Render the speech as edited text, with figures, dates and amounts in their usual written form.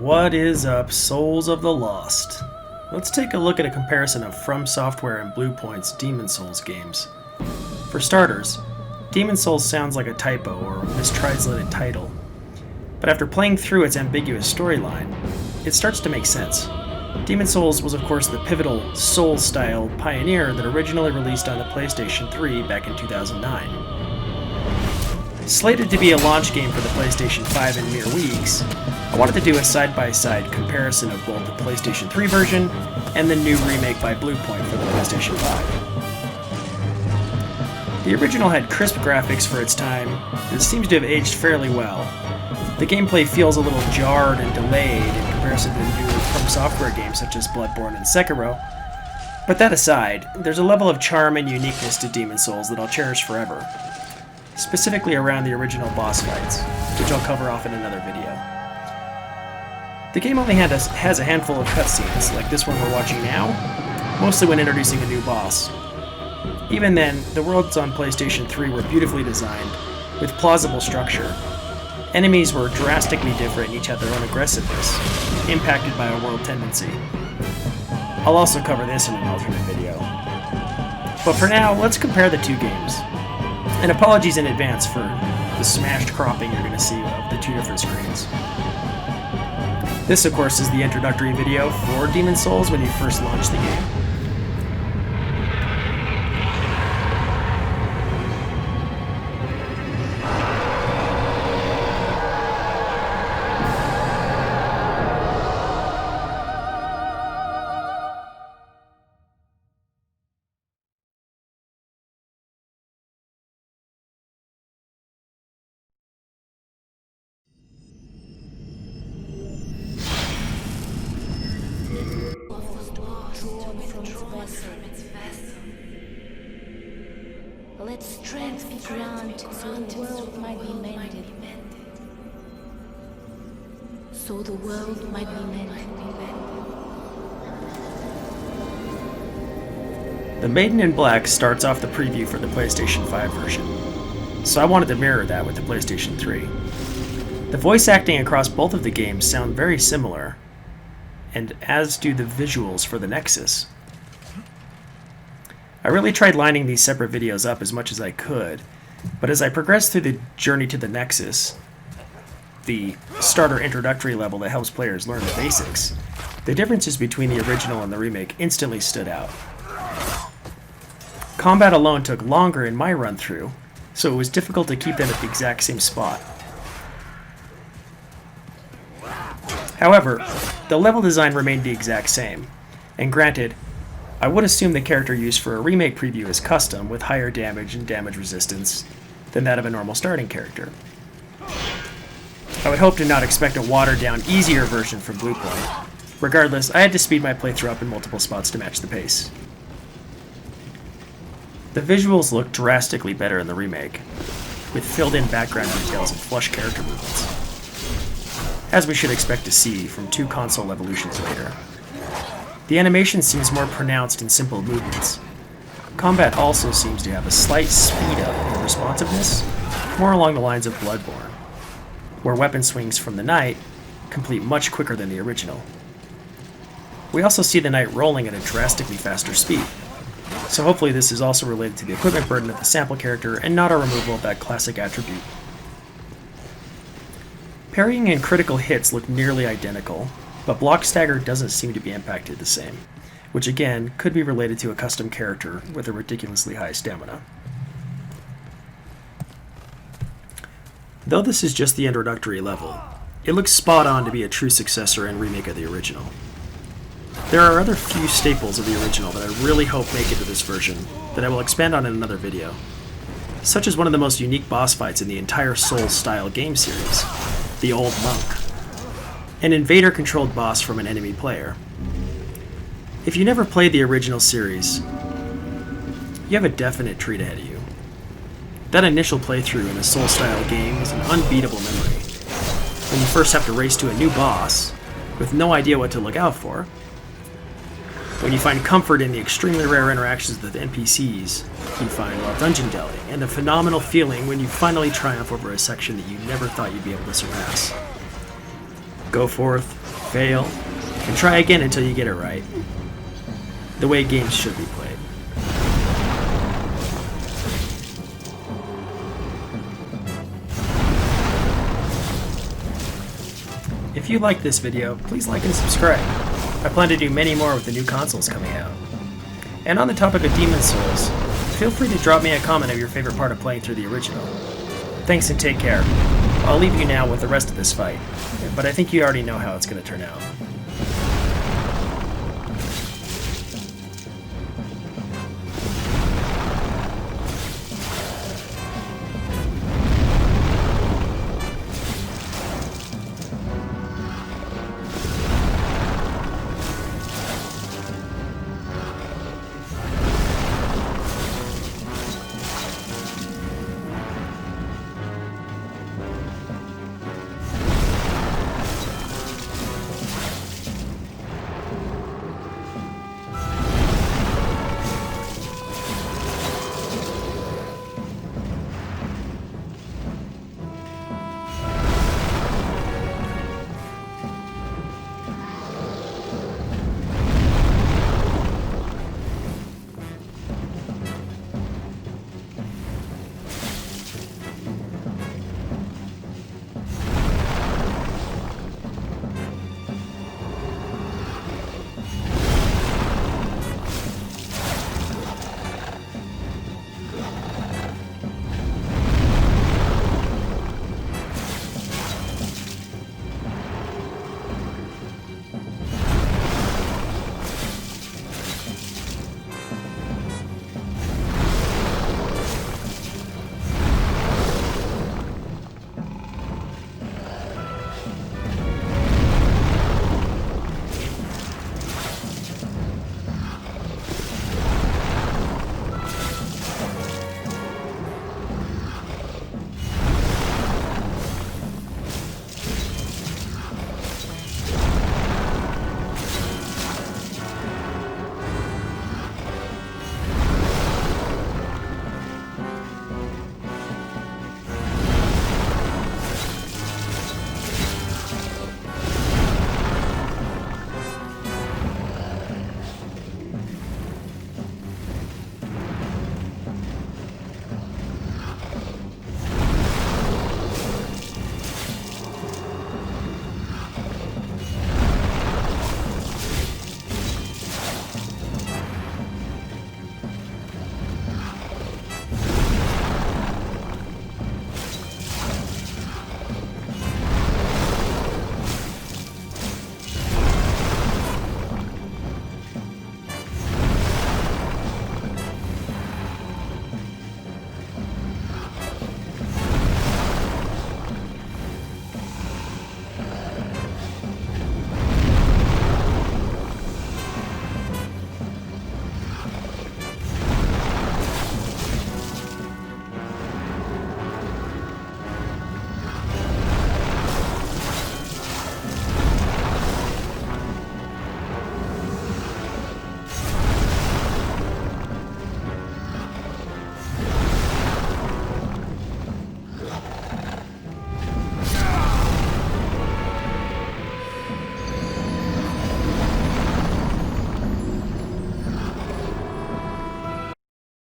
What is up, Souls of the Lost? Let's take a look at a comparison of FromSoftware and Bluepoint's Demon Souls games. For starters, Demon Souls sounds like a typo or a mistranslated title, but after playing through its ambiguous storyline, it starts to make sense. Demon Souls was of course the pivotal Souls-style pioneer that originally released on the PlayStation 3 back in 2009. Slated to be a launch game for the PlayStation 5 in mere weeks, I wanted to do a side-by-side comparison of both the PlayStation 3 version and the new remake by Bluepoint for the PlayStation 5. The original had crisp graphics for its time. This seems to have aged fairly well. The gameplay feels a little jarred and delayed in comparison to the new FromSoftware games such as Bloodborne and Sekiro. But that aside, there's a level of charm and uniqueness to Demon Souls that I'll cherish forever. Specifically around the original boss fights, which I'll cover off in another video. The game only has a handful of cutscenes, like this one we're watching now, mostly when introducing a new boss. Even then, the worlds on PlayStation 3 were beautifully designed, with plausible structure. Enemies were drastically different and each had their own aggressiveness, impacted by a world tendency. I'll also cover this in an alternate video. But for now, let's compare the two games. And apologies in advance for the smashed cropping you're going to see of the two different screens. This, of course, is the introductory video for Demon Souls when you first launch the game. Let strength be granted so the world might be mended. So the world might be mended. The Maiden in Black starts off the preview for the PlayStation 5 version, so I wanted to mirror that with the PlayStation 3. The voice acting across both of the games sound very similar, and as do the visuals for the Nexus. I really tried lining these separate videos up as much as I could, but as I progressed through the journey to the Nexus, the starter introductory level that helps players learn the basics, the differences between the original and the remake instantly stood out. Combat alone took longer in my run-through, so it was difficult to keep them at the exact same spot. However, the level design remained the exact same, and granted, I would assume the character used for a remake preview is custom, with higher damage and damage resistance than that of a normal starting character. I would hope to not expect a watered-down, easier version from Bluepoint. Regardless, I had to speed my playthrough up in multiple spots to match the pace. The visuals look drastically better in the remake, with filled-in background details and flush character movements, as we should expect to see from two console evolutions later. The animation seems more pronounced in simple movements. Combat also seems to have a slight speed up in responsiveness, more along the lines of Bloodborne, where weapon swings from the knight complete much quicker than the original. We also see the knight rolling at a drastically faster speed, so hopefully this is also related to the equipment burden of the sample character and not a removal of that classic attribute. Parrying and critical hits look nearly identical, but block stagger doesn't seem to be impacted the same, which again could be related to a custom character with a ridiculously high stamina. Though this is just the introductory level, it looks spot on to be a true successor and remake of the original. There are other few staples of the original that I really hope make it to this version that I will expand on in another video, such as one of the most unique boss fights in the entire Souls-style game series, the Old Monk, an invader-controlled boss from an enemy player. If you never played the original series, you have a definite treat ahead of you. That initial playthrough in a Souls-style game is an unbeatable memory. When you first have to race to a new boss, with no idea what to look out for, when you find comfort in the extremely rare interactions with NPCs you find while dungeon delving, and the phenomenal feeling when you finally triumph over a section that you never thought you'd be able to surpass. Go forth, fail, and try again until you get it right. The way games should be played. If you liked this video, please like and subscribe. I plan to do many more with the new consoles coming out. And on the topic of Demon's Souls, feel free to drop me a comment of your favorite part of playing through the original. Thanks and take care. I'll leave you now with the rest of this fight, but I think you already know how it's going to turn out.